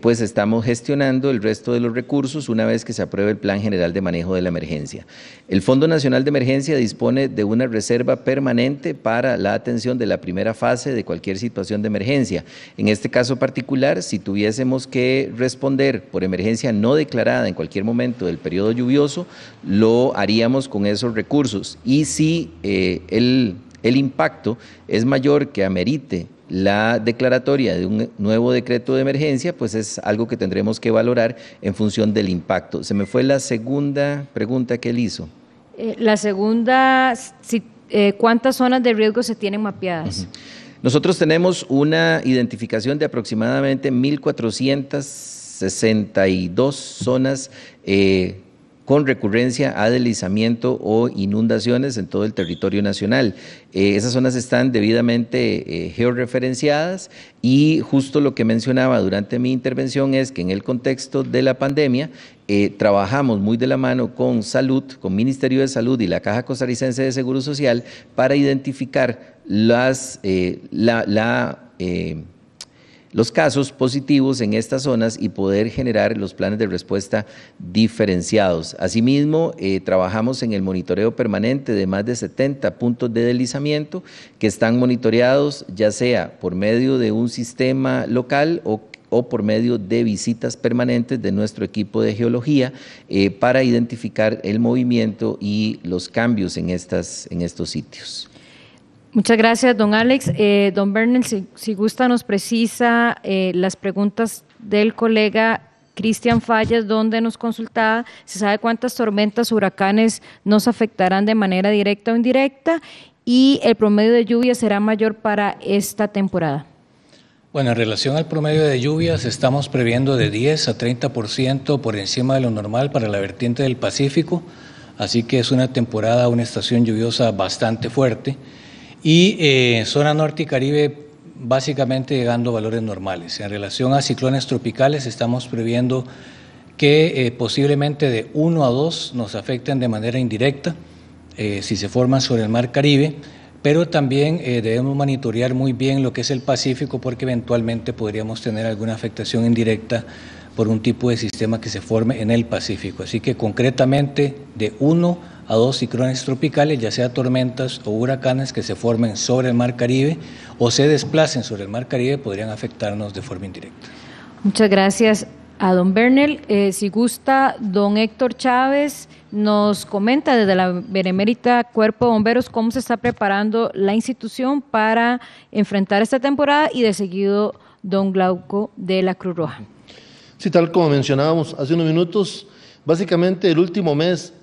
S3: pues estamos gestionando el resto de los recursos una vez que se apruebe el Plan General de Manejo de la Emergencia. El Fondo Nacional de Emergencia dispone de una reserva permanente para la atención de la primera fase de cualquier situación de emergencia. En este caso particular, si tuviésemos que responder por emergencia no declarada en cualquier momento del periodo lluvioso, lo haríamos con esos recursos. Y si el impacto es mayor que amerite la declaratoria de un nuevo decreto de emergencia, pues es algo que tendremos que valorar en función del impacto. Se me fue la segunda pregunta que él hizo.
S6: La segunda, ¿cuántas zonas de riesgo se tienen mapeadas?
S3: Nosotros tenemos una identificación de aproximadamente 1.462 zonas con recurrencia a deslizamiento o inundaciones en todo el territorio nacional. Esas zonas están debidamente georreferenciadas y justo lo que mencionaba durante mi intervención es que en el contexto de la pandemia trabajamos muy de la mano con Salud, con Ministerio de Salud y la Caja Costarricense de Seguro Social para identificar los casos positivos en estas zonas y poder generar los planes de respuesta diferenciados. Asimismo, trabajamos en el monitoreo permanente de más de 70 puntos de deslizamiento que están monitoreados ya sea por medio de un sistema local o por medio de visitas permanentes de nuestro equipo de geología para identificar el movimiento y los cambios en estos sitios.
S6: Muchas gracias, don Alex. Don Bernal, si gusta, nos precisa las preguntas del colega Cristian Fallas, donde nos consultaba, se sabe cuántas tormentas, huracanes nos afectarán de manera directa o indirecta y el promedio de lluvia será mayor para esta temporada.
S2: Bueno, en relación al promedio de lluvias, estamos previendo de 10 a 30% por encima de lo normal para la vertiente del Pacífico, así que es una temporada, una estación lluviosa bastante fuerte. Y zona norte y Caribe básicamente llegando a valores normales. En relación a ciclones tropicales estamos previendo que posiblemente de 1 a 2 nos afecten de manera indirecta si se forman sobre el mar Caribe, pero también debemos monitorear muy bien lo que es el Pacífico porque eventualmente podríamos tener alguna afectación indirecta por un tipo de sistema que se forme en el Pacífico. Así que concretamente de 1 a 2 ciclones tropicales, ya sea tormentas o huracanes que se formen sobre el mar Caribe o se desplacen sobre el mar Caribe, podrían afectarnos de forma indirecta.
S6: Muchas gracias a don Bernal. Si gusta, don Héctor Chávez nos comenta desde la Benemérita Cuerpo de Bomberos cómo se está preparando la institución para enfrentar esta temporada y de seguido don Glauco de la Cruz Roja.
S4: Sí, tal como mencionábamos hace unos minutos, básicamente el último mes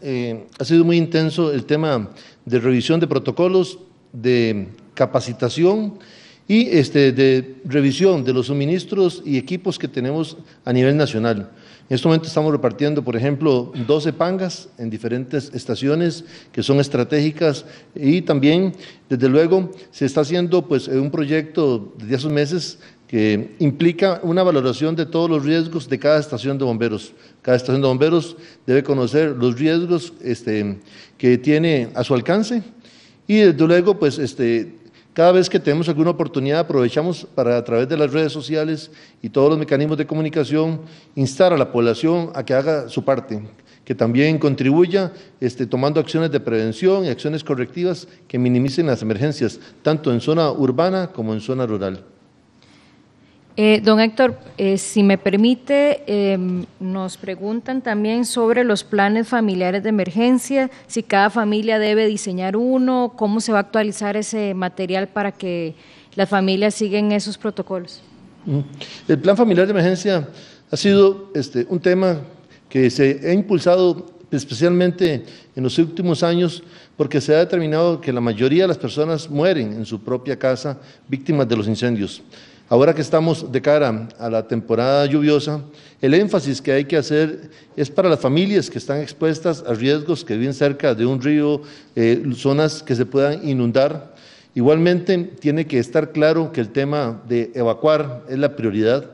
S4: ha sido muy intenso el tema de revisión de protocolos, de capacitación y de revisión de los suministros y equipos que tenemos a nivel nacional. En este momento estamos repartiendo, por ejemplo, 12 pangas en diferentes estaciones que son estratégicas y también, desde luego, se está haciendo pues, un proyecto desde hace meses que implica una valoración de todos los riesgos de cada estación de bomberos. Cada estación de bomberos debe conocer los riesgos que tiene a su alcance y desde luego, pues, cada vez que tenemos alguna oportunidad aprovechamos para a través de las redes sociales y todos los mecanismos de comunicación instar a la población a que haga su parte, que también contribuya tomando acciones de prevención y acciones correctivas que minimicen las emergencias, tanto en zona urbana como en zona rural.
S6: Don Héctor, si me permite, nos preguntan también sobre los planes familiares de emergencia, si cada familia debe diseñar uno, cómo se va a actualizar ese material para que las familias sigan esos protocolos.
S4: El plan familiar de emergencia ha sido un tema que se ha impulsado especialmente en los últimos años porque se ha determinado que la mayoría de las personas mueren en su propia casa víctimas de los incendios. Ahora que estamos de cara a la temporada lluviosa, el énfasis que hay que hacer es para las familias que están expuestas a riesgos, que viven cerca de un río, zonas que se puedan inundar, Igualmente, tiene que estar claro que el tema de evacuar es la prioridad.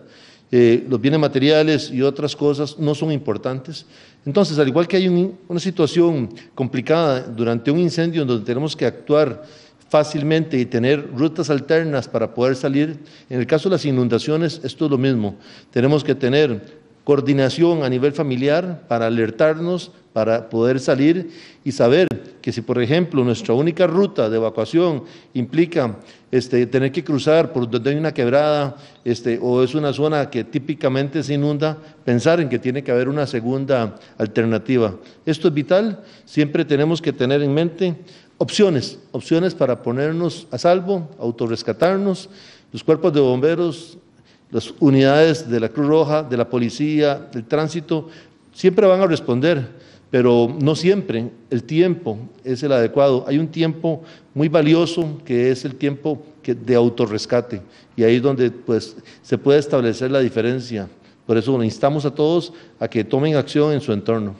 S4: Los bienes materiales y otras cosas no son importantes. Entonces, al igual que hay una situación complicada durante un incendio en donde tenemos que actuar fácilmente y tener rutas alternas para poder salir, en el caso de las inundaciones esto es lo mismo. Tenemos que tener coordinación a nivel familiar para alertarnos, para poder salir y saber que si, por ejemplo, nuestra única ruta de evacuación implica tener que cruzar por donde hay una quebrada o es una zona que típicamente se inunda, pensar en que tiene que haber una segunda alternativa. Esto es vital, siempre tenemos que tener en mente opciones para ponernos a salvo, autorrescatarnos. Los cuerpos de bomberos, las unidades de la Cruz Roja, de la policía, del tránsito, siempre van a responder, pero no siempre el tiempo es el adecuado. Hay un tiempo muy valioso que es el tiempo de autorrescate y ahí es donde pues, se puede establecer la diferencia. Por eso instamos a todos a que tomen acción en su entorno.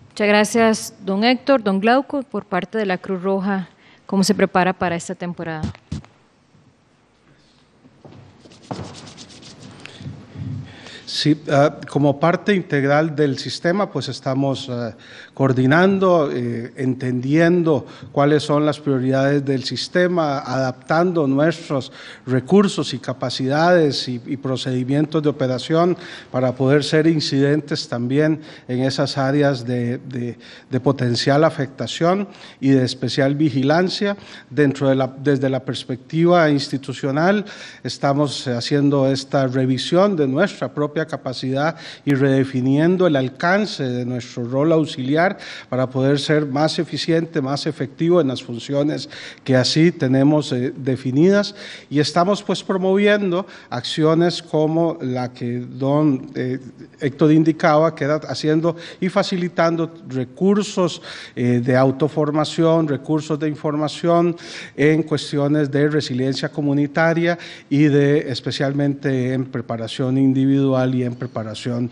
S6: Muchas gracias, don Héctor. Don Glauco, por parte de la Cruz Roja, ¿cómo se prepara para esta temporada?
S5: Sí, como parte integral del sistema, pues estamos coordinando, entendiendo cuáles son las prioridades del sistema, adaptando nuestros recursos y capacidades y procedimientos de operación para poder ser incidentes también en esas áreas de potencial afectación y de especial vigilancia. Desde la perspectiva institucional, estamos haciendo esta revisión de nuestra propia capacidad y redefiniendo el alcance de nuestro rol auxiliar para poder ser más eficiente, más efectivo en las funciones que así tenemos definidas, y estamos pues promoviendo acciones como la que don Héctor indicaba, que era haciendo y facilitando recursos de autoformación, recursos de información en cuestiones de resiliencia comunitaria y especialmente en preparación individual y en preparación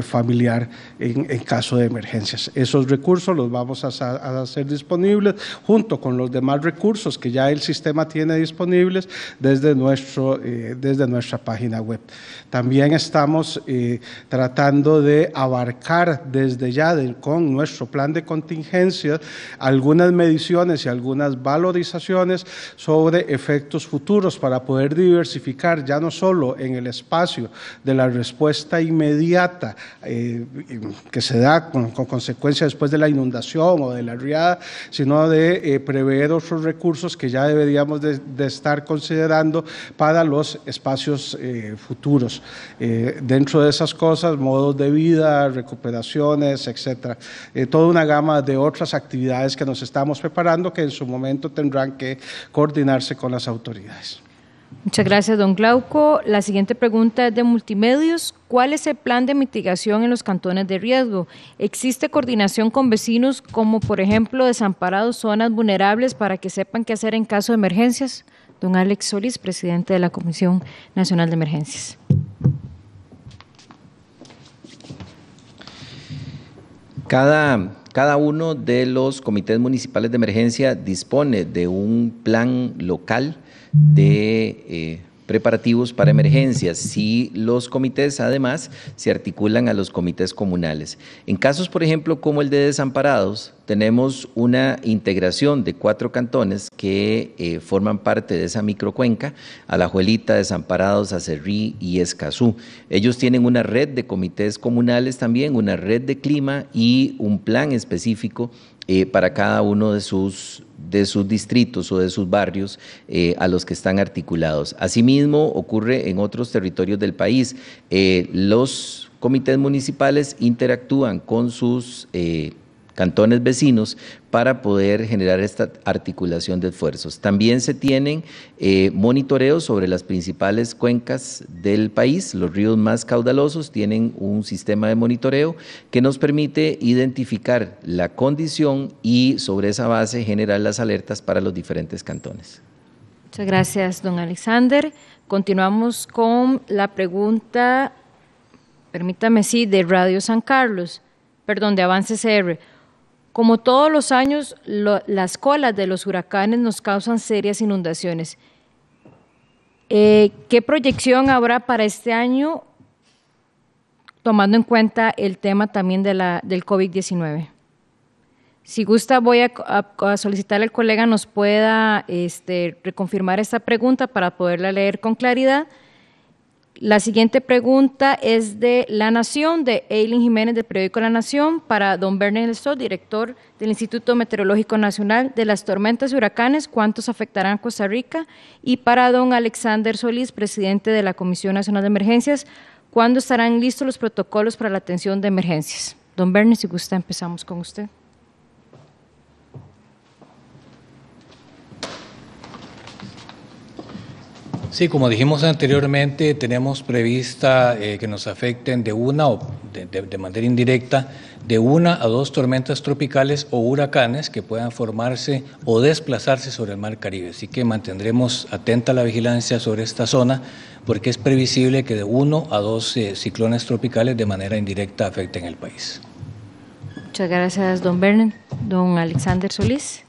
S5: familiar en caso de emergencias. Esos recursos los vamos a hacer disponibles junto con los demás recursos que ya el sistema tiene disponibles desde nuestra página web. También estamos tratando de abarcar desde ya con nuestro plan de contingencia algunas mediciones y algunas valorizaciones sobre efectos futuros para poder diversificar ya no solo en el espacio de la respuesta inmediata que se da con consecuencia después de la inundación o de la riada, sino de prever otros recursos que ya deberíamos de estar considerando para los espacios futuros. Dentro de esas cosas, modos de vida, recuperaciones, etcétera. Toda una gama de otras actividades que nos estamos preparando que en su momento tendrán que coordinarse con las autoridades.
S6: Muchas gracias, don Glauco. La siguiente pregunta es de Multimedios. ¿Cuál es el plan de mitigación en los cantones de riesgo? ¿Existe coordinación con vecinos, como por ejemplo desamparados, zonas vulnerables, para que sepan qué hacer en caso de emergencias? Don Alex Solís, presidente de la Comisión Nacional de Emergencias.
S3: Cada uno de los comités municipales de emergencia dispone de un plan local de preparativos para emergencias. Si los comités además se articulan a los comités comunales. En casos, por ejemplo, como el de desamparados, tenemos una integración de 4 cantones que forman parte de esa microcuenca: Alajuelita, Desamparados, Acerrí y Escazú. Ellos tienen una red de comités comunales también, una red de clima y un plan específico para cada uno de sus distritos o de sus barrios a los que están articulados. Asimismo, ocurre en otros territorios del país. Los comités municipales interactúan con sus cantones vecinos para poder generar esta articulación de esfuerzos. También se tienen monitoreos sobre las principales cuencas del país. Los ríos más caudalosos tienen un sistema de monitoreo que nos permite identificar la condición y sobre esa base generar las alertas para los diferentes cantones.
S6: Muchas gracias, don Alexander. Continuamos con la pregunta, permítame, de Radio San Carlos, de Avance CR. Como todos los años, las colas de los huracanes nos causan serias inundaciones. ¿Qué proyección habrá para este año, tomando en cuenta el tema también del COVID-19? Si gusta, voy a solicitarle al colega nos pueda reconfirmar esta pregunta para poderla leer con claridad. La siguiente pregunta es de La Nación, de Eileen Jiménez, del periódico La Nación, para don Bernard Stolz, director del Instituto Meteorológico Nacional. De las tormentas y huracanes, ¿cuántos afectarán a Costa Rica? Y para don Alexander Solís, presidente de la Comisión Nacional de Emergencias, ¿cuándo estarán listos los protocolos para la atención de emergencias? Don Bernard, si gusta, empezamos con usted.
S2: Sí, como dijimos anteriormente, tenemos prevista que nos afecten de manera indirecta, de 1 a 2 tormentas tropicales o huracanes que puedan formarse o desplazarse sobre el Mar Caribe. Así que mantendremos atenta la vigilancia sobre esta zona porque es previsible que de 1 a 2 ciclones tropicales de manera indirecta afecten el país.
S6: Muchas gracias, don Bernard. Don Alexander Solís.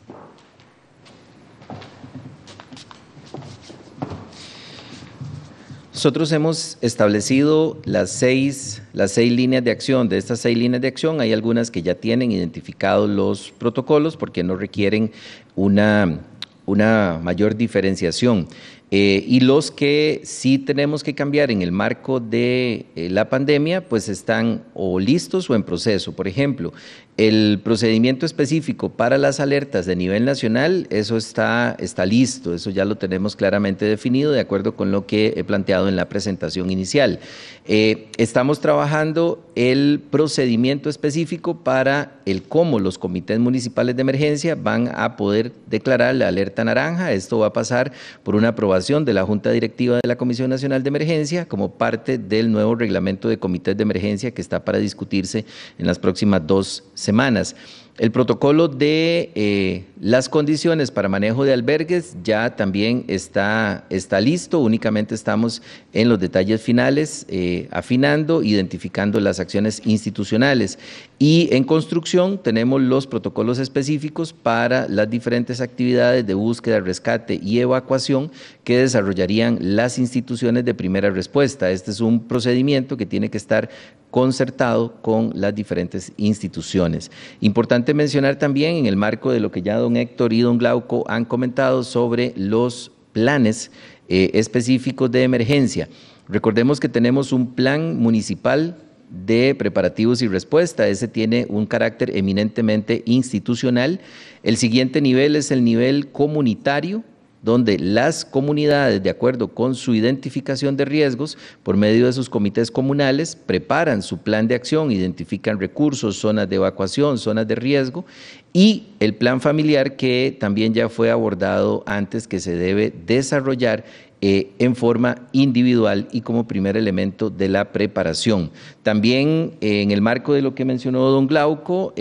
S3: Nosotros hemos establecido las seis líneas de acción. De estas 6 líneas de acción hay algunas que ya tienen identificados los protocolos porque no requieren una mayor diferenciación. Y los que sí tenemos que cambiar en el marco de la pandemia, pues están o listos o en proceso. Por ejemplo, el procedimiento específico para las alertas de nivel nacional, eso está listo, eso ya lo tenemos claramente definido de acuerdo con lo que he planteado en la presentación inicial. Estamos trabajando el procedimiento específico para el cómo los comités municipales de emergencia van a poder declarar la alerta naranja. Esto va a pasar por una aprobación de la Junta Directiva de la Comisión Nacional de Emergencia como parte del nuevo reglamento de comités de emergencia que está para discutirse en las próximas 2 semanas. El protocolo de las condiciones para manejo de albergues ya también está listo, únicamente estamos en los detalles finales, afinando, identificando las acciones institucionales. Y en construcción tenemos los protocolos específicos para las diferentes actividades de búsqueda, rescate y evacuación que desarrollarían las instituciones de primera respuesta. Este es un procedimiento que tiene que estar concertado con las diferentes instituciones. Importante mencionar también en el marco de lo que ya don Héctor y don Glauco han comentado sobre los planes específicos de emergencia. Recordemos que tenemos un plan municipal de preparativos y respuesta, ese tiene un carácter eminentemente institucional. El siguiente nivel es el nivel comunitario, donde las comunidades, de acuerdo con su identificación de riesgos, por medio de sus comités comunales, preparan su plan de acción, identifican recursos, zonas de evacuación, zonas de riesgo, y el plan familiar que también ya fue abordado antes, que se debe desarrollar en forma individual y como primer elemento de la preparación. También en el marco de lo que mencionó don Glauco,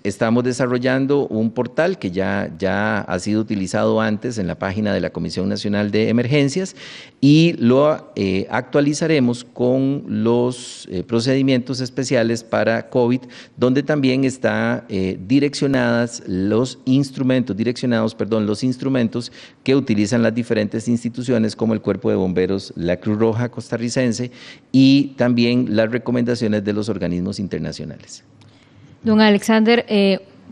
S3: estamos desarrollando un portal que ya ha sido utilizado antes en la página de la Comisión Nacional de Emergencias y lo actualizaremos con los procedimientos especiales para COVID, donde también está direccionados los instrumentos que utilizan las diferentes instituciones como el Cuerpo de Bomberos, la Cruz Roja costarricense y también las recomendaciones de los organismos internacionales.
S6: Don Alexander,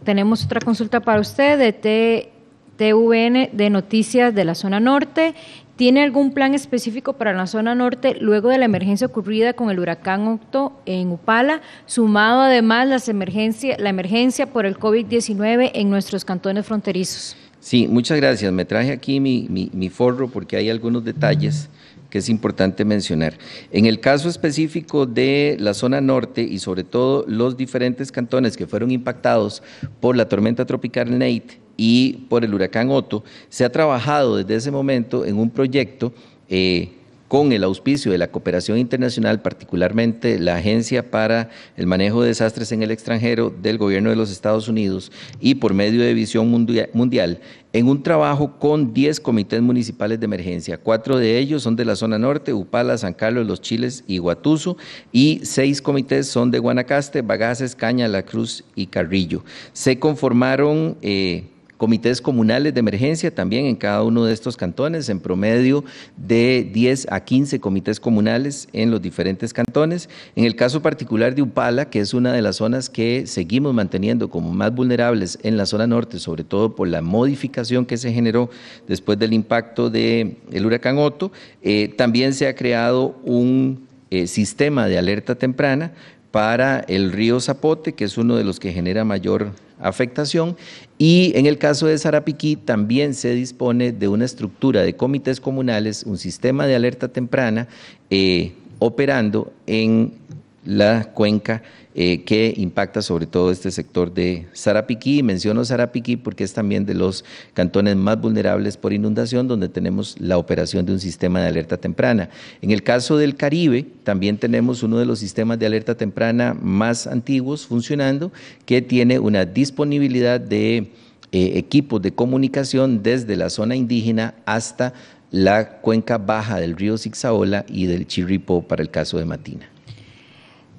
S6: tenemos otra consulta para usted de TVN de Noticias de la Zona Norte. ¿Tiene algún plan específico para la Zona Norte luego de la emergencia ocurrida con el huracán Otto en Upala, sumado además la emergencia por el COVID-19 en nuestros cantones fronterizos?
S3: Sí, muchas gracias. Me traje aquí mi forro porque hay algunos detalles que es importante mencionar. En el caso específico de la zona norte y sobre todo los diferentes cantones que fueron impactados por la tormenta tropical Nate y por el huracán Otto, se ha trabajado desde ese momento en un proyecto con el auspicio de la cooperación internacional, particularmente la Agencia para el Manejo de Desastres en el Extranjero del Gobierno de los Estados Unidos y por medio de Visión Mundial, en un trabajo con 10 comités municipales de emergencia. 4 de ellos son de la zona norte, Upala, San Carlos, Los Chiles y Guatuso, y 6 comités son de Guanacaste, Bagaces, Caña, La Cruz y Carrillo. Se conformaron comités comunales de emergencia también en cada uno de estos cantones, en promedio de 10 a 15 comités comunales en los diferentes cantones. En el caso particular de Upala, que es una de las zonas que seguimos manteniendo como más vulnerables en la zona norte, sobre todo por la modificación que se generó después del impacto del huracán Otto, también se ha creado un sistema de alerta temprana para el río Zapote, que es uno de los que genera mayor afectación, y en el caso de Sarapiquí también se dispone de una estructura de comités comunales, un sistema de alerta temprana operando en la cuenca que impacta sobre todo este sector de Sarapiquí. Menciono Sarapiquí porque es también de los cantones más vulnerables por inundación, donde tenemos la operación de un sistema de alerta temprana. En el caso del Caribe, también tenemos uno de los sistemas de alerta temprana más antiguos funcionando, que tiene una disponibilidad de equipos de comunicación desde la zona indígena hasta la cuenca baja del río Zixaola y del Chirripó para el caso de Matina.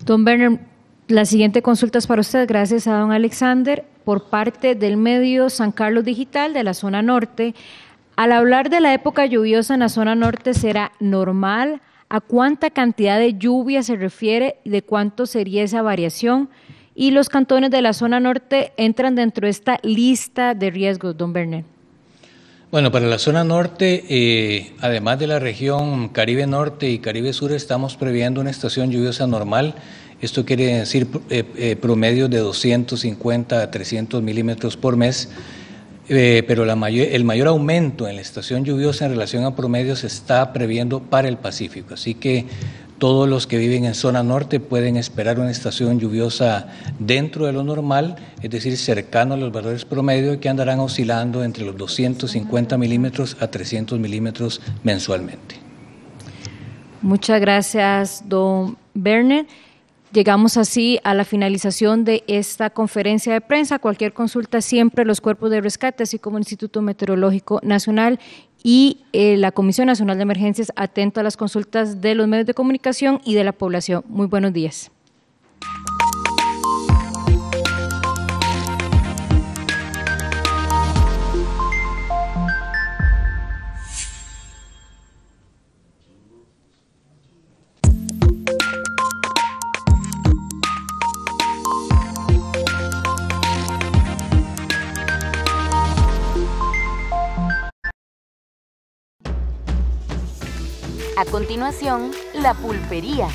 S6: Don Berner, la siguiente consulta es para usted, gracias a don Alexander, por parte del medio San Carlos Digital de la zona norte. Al hablar de la época lluviosa en la zona norte, ¿será normal? ¿A cuánta cantidad de lluvia se refiere y de cuánto sería esa variación? ¿Y los cantones de la zona norte entran dentro de esta lista de riesgos, don Berner?
S2: Bueno, para la zona norte, además de la región Caribe Norte y Caribe Sur, estamos previendo una estación lluviosa normal. Esto quiere decir promedio de 250 a 300 milímetros por mes, pero el mayor aumento en la estación lluviosa en relación a promedio se está previendo para el Pacífico. Así que todos los que viven en zona norte pueden esperar una estación lluviosa dentro de lo normal, es decir, cercano a los valores promedio, que andarán oscilando entre los 250 milímetros a 300 milímetros mensualmente.
S6: Muchas gracias, don Berner. Llegamos así a la finalización de esta conferencia de prensa. Cualquier consulta, siempre los cuerpos de rescate, así como el Instituto Meteorológico Nacional y la Comisión Nacional de Emergencias, atento a las consultas de los medios de comunicación y de la población. Muy buenos días.
S7: A continuación, la pulpería.